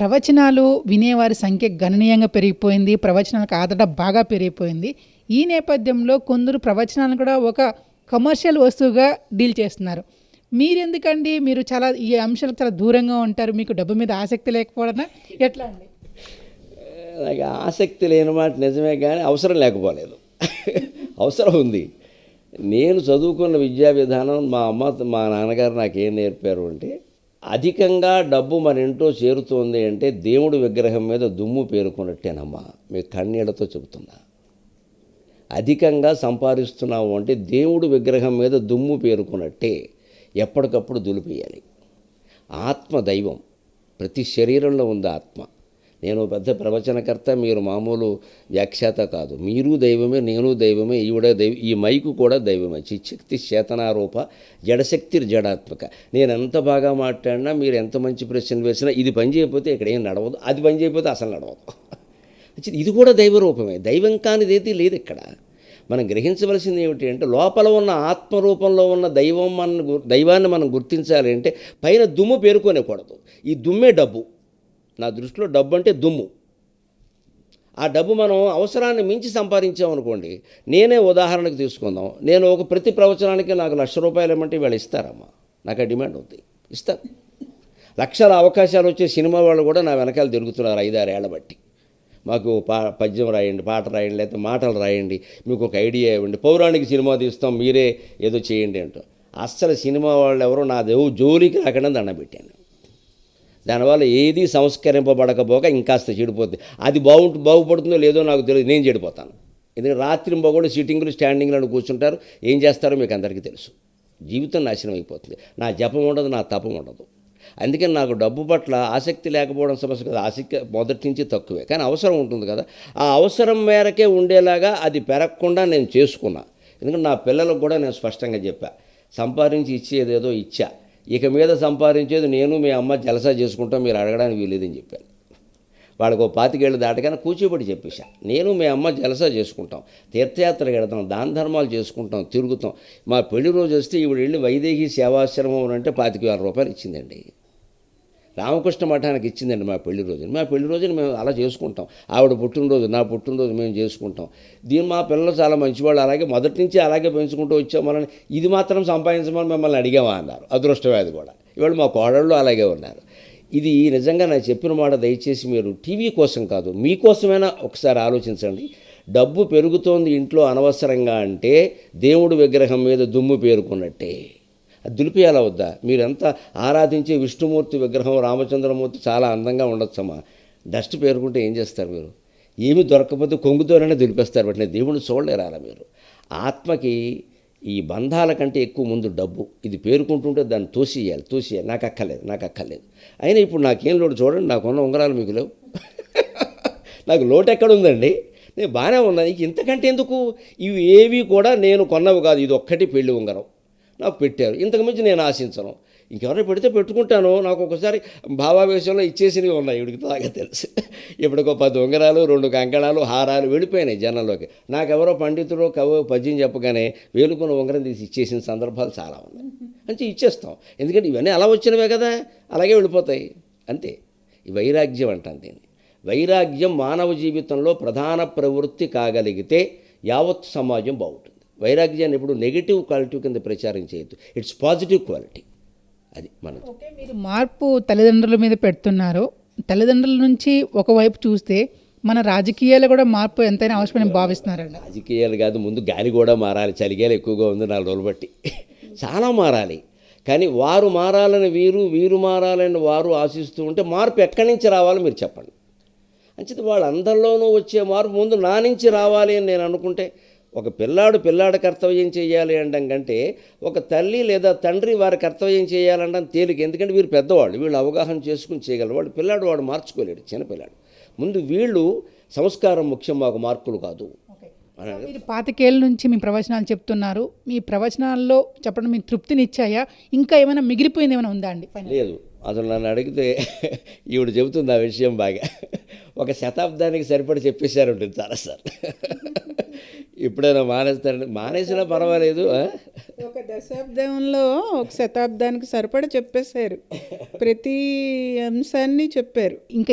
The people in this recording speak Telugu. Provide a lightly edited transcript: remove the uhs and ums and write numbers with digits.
ప్రవచనాలు వినేవారి సంఖ్య గణనీయంగా పెరిగిపోయింది. ప్రవచనాలకు ఆదరణ బాగా పెరిగిపోయింది. ఈ నేపథ్యంలో కొందరు ప్రవచనాలను కూడా ఒక కమర్షియల్ వస్తువుగా డీల్ చేస్తున్నారు. మీరెందుకండి? మీరు చాలా ఈ అంశాలకు చాలా దూరంగా ఉంటారు. మీకు డబ్బు మీద ఆసక్తి లేకపోవడనా? ఎట్లా అండి? నాకు ఆసక్తి లేని మాట నిజమే, కానీ అవసరం లేకపోలేదు. అవసరం ఉంది. నేను చదువుకున్న విద్యా విధానం, మా అమ్మ మా నాన్నగారు నాకేం నేర్పారు అంటే, అధికంగా డబ్బు మన ఇంట్లో చేరుతోంది అంటే దేవుడి విగ్రహం మీద దుమ్ము పేరుకున్నట్టేనమ్మా. మీ కన్నీళ్లతో చెబుతున్నా. అధికంగా సంపాదిస్తున్నావు అంటే దేవుడి విగ్రహం మీద దుమ్ము పేరుకున్నట్టే. ఎప్పటికప్పుడు దులిపేయాలి. ఆత్మ దైవం, ప్రతి శరీరంలో ఉంది ఆత్మ. నేను పెద్ద ప్రవచనకర్త, మీరు మామూలు వ్యాఖ్యాత కాదు. మీరు దైవమే, నేను దైవమే, ఈవిడ దైవం, ఈ మైకు కూడా దైవమే. చిచ్చక్తి చేతనారూప, జడశక్తి జడాత్మక. నేను ఎంత బాగా మాట్లాడినా, మీరు ఎంత మంచి ప్రశ్నలు వేసినా, ఇది పని చేయకపోతే ఇక్కడ ఏం నడవదు, అది పని చేయకపోతే అసలు నడవదు. ఇది కూడా దైవరూపమే. దైవం కానిదేది లేదు ఇక్కడ. మనం గ్రహించవలసింది ఏమిటి అంటే, లోపల ఉన్న ఆత్మరూపంలో ఉన్న దైవాన్ని మనం గుర్తించాలి అంటే పైన దుమ్ము పేరుకోనేకూడదు. ఈ దుమ్మే డబ్బు. నా దృష్టిలో డబ్బు అంటే దుమ్ము. ఆ డబ్బు మనం అవసరాన్ని మించి సంపాదించామనుకోండి. నేనే ఉదాహరణకు తీసుకుందాం. నేను ఒక ప్రతి ప్రవచనానికి నాకు ₹1,00,000 ఇవ్వమంటే వీళ్ళు ఇస్తారమ్మా. నాకు ఆ డిమాండ్ ఉంది, ఇస్తారు. లక్షల అవకాశాలు వచ్చే సినిమా వాళ్ళు కూడా నా వెనకాల తిరుగుతున్నారు 5-6 ఏళ్ల బట్టి. మాకు పద్యం రాయండి, పాట రాయండి, లేకపోతే మాటలు రాయండి, మీకు ఒక ఐడియా ఇవ్వండి, పౌరాణిక సినిమా తీస్తాం, మీరే ఏదో చేయండి అంటూ. అస్సలు సినిమా వాళ్ళు ఎవరో నా జోలికి రాకుండా దండం పెట్టాను. దానివల్ల ఏది సంస్కరింపబడకపోగా ఇంకాస్త చెడిపోతుంది. అది బాగుపడుతుందో లేదో నాకు తెలియదు, నేను చెడిపోతాను. ఎందుకంటే రాత్రింబగళ్ళు సిట్టింగ్లు స్టాండింగ్లను కూర్చుంటారు. ఏం చేస్తారో మీకు అందరికీ తెలుసు. జీవితం నాశనం అయిపోతుంది. నా జపం ఉండదు, నా తపం ఉండదు. అందుకని నాకు డబ్బు పట్ల ఆసక్తి లేకపోవడం సమస్య కదా. ఆసక్తి మొదటి నుంచి తక్కువే, కానీ అవసరం ఉంటుంది కదా. ఆ అవసరం మేరకే ఉండేలాగా అది పెరగకుండా నేను చేసుకున్నా. ఎందుకంటే నా పిల్లలకు కూడా నేను స్పష్టంగా చెప్పా, సంపాదించి ఇచ్చేదేదో ఇచ్చా, ఇక మీద సంపాదించేది నేను మీ అమ్మ జలసా చేసుకుంటాం, మీరు అడగడానికి వీలేదని చెప్పాను. వాళ్ళకు 25 ఏళ్ళు దాటగానే కూర్చోబెట్టి చెప్పేశా, నేను మీ అమ్మ జలసా చేసుకుంటాం, తీర్థయాత్రలు వెడతాం, దాన ధర్మాలు చేసుకుంటాం, తిరుగుతాం. మా పెళ్లి రోజు వస్తే ఈవిడ వెళ్ళి వైదేహి సేవాశ్రమం అంటే ₹25,000 ఇచ్చిందండి. రామకృష్ణ మఠానికి ఇచ్చిందండి మా పెళ్లి రోజుని. మా పెళ్లి రోజుని మేము అలా చేసుకుంటాం. ఆవిడ పుట్టినరోజు, నా పుట్టినరోజు మేము చేసుకుంటాం. మా పిల్లలు చాలా మంచివాళ్ళు, అలాగే మొదటి నుంచి అలాగే పెంచుకుంటూ వచ్చామని ఇది మాత్రం సంపాదించమని మిమ్మల్ని అడిగామా అన్నారు. అదృష్టవాది కూడా. ఇవాళ మా కోడళ్ళు అలాగే ఉన్నారు. ఇది నిజంగా నాకు చెప్పిన మాట దయచేసి మీరు టీవీ కోసం కాదు, మీకోసమైనా ఒకసారి ఆలోచించండి. డబ్బు పెరుగుతోంది ఇంట్లో అనవసరంగా అంటే దేవుడి విగ్రహం మీద దుమ్ము పేరుకున్నట్టే. అది దులిపేయాలా వద్దా? మీరెంత ఆరాధించే విష్ణుమూర్తి విగ్రహం, రామచంద్రమూర్తి చాలా అందంగా ఉండొచ్చమ్మా. డస్ట్ పేరుకుంటే ఏం చేస్తారు మీరు? ఏమి దొరకకపోతే కొంగుతోనే దులిపేస్తారు. బట్టి దేవుడిని చూడలేరు అలా మీరు. ఆత్మకి ఈ బంధాల కంటే ఎక్కువ ముందు డబ్బు. ఇది పేరుకుంటుంటే దాన్ని తోసియాలి. నాకు అక్కర్లేదు. అయినా ఇప్పుడు నాకేం లోటు చూడండి, నాకున్న ఉంగరాలు మీకు లేవు. నాకు లోటు ఎక్కడుందండి? నేను బాగానే ఉన్నాను. ఇంతకంటే ఎందుకు? ఇవి ఏవి కూడా నేను కొన్నవి కాదు. ఇది ఒక్కటి పెళ్లి ఉంగరం నాకు పెట్టారు. ఇంతకుమించి నేను ఆశించను. ఇంకెవరైనా పెడితే పెట్టుకుంటాను. నాకు ఒకసారి భావావేశంలో ఇచ్చేసినవి ఉన్నాయి, ఇవిడికి బాగా తెలుసు. ఇప్పటికో 10 ఉంగరాలు, 2 కంకణాలు, హారాలు వెళ్ళిపోయినాయి జనంలోకి. నాకెవరో పండితుడు పద్యం చెప్పగానే వేలుకున్న ఉంగరం తీసి ఇచ్చేసిన సందర్భాలు చాలా ఉన్నాయి. అంటే ఇచ్చేస్తాం, ఎందుకంటే ఇవన్నీ అలా వచ్చినవే కదా, అలాగే వెళ్ళిపోతాయి అంతే. ఈ వైరాగ్యం అంటాను దీన్ని. వైరాగ్యం మానవ జీవితంలో ప్రధాన ప్రవృత్తి కాగలిగితే యావత్ సమాజం బాగుంటుంది. వైరాగ్యాన్ని ఇప్పుడు నెగిటివ్ క్వాలిటీ కింద ప్రచారం చేయొద్దు. It's positive quality. అది మనం. ఓకే, మీరు మార్పు తల్లిదండ్రుల మీద పెడుతున్నారు. తల్లిదండ్రుల నుంచి ఒకవైపు చూస్తే మన రాజకీయాలు కూడా మార్పు ఎంతైనా అవసరమని భావిస్తున్నారండి. రాజకీయాలు కాదు, ముందు గాలి కూడా మారాలి. చలిగాలి ఎక్కువగా ఉంది 4 రోజులు బట్టి. చాలా మారాలి. కానీ వారు మారాలని వీరు మారాలని వారు ఆశిస్తూ ఉంటే మార్పు ఎక్కడి నుంచి రావాలో మీరు చెప్పండి. అంచేత వాళ్ళందరిలోనూ వచ్చే మార్పు ముందు నా నుంచి రావాలి అని నేను అనుకుంటే, ఒక పిల్లాడు కర్తవ్యం చేయాలి అనడం కంటే ఒక తల్లి లేదా తండ్రి వారి కర్తవ్యం చేయాలనడం తేలిక. ఎందుకంటే వీరు పెద్దవాళ్ళు, వీళ్ళు అవగాహన చేసుకుని చేయగలరు. వాడు మార్చుకోలేడు, చిన్నపిల్లాడు. ముందు వీళ్ళు సంస్కారం ముఖ్యం, మాకు మార్కులు కాదు. మీరు 25 ఏళ్ళ నుంచి మీ ప్రవచనాలు చెప్తున్నారు. మీ ప్రవచనాల్లో చెప్పడం మీకు తృప్తినిచ్చాయా? ఇంకా ఏమైనా మిగిలిపోయింది ఏమైనా ఉందా అండి? లేదు, అసలు నన్ను అడిగితే ఈవిడ చెబుతుంది ఆ విషయం బాగా. ఒక శతాబ్దానికి సరిపడి చెప్పేశారు ఉంటుంది చాలాసార్లు. ఎప్పుడైనా మానేస్తారండి? మానేసినా పర్వాలేదు. దశాబ్దంలో ఒక శతాబ్దానికి సరిపడా చెప్పేశారు, ప్రతి అంశాన్ని చెప్పారు. ఇంకా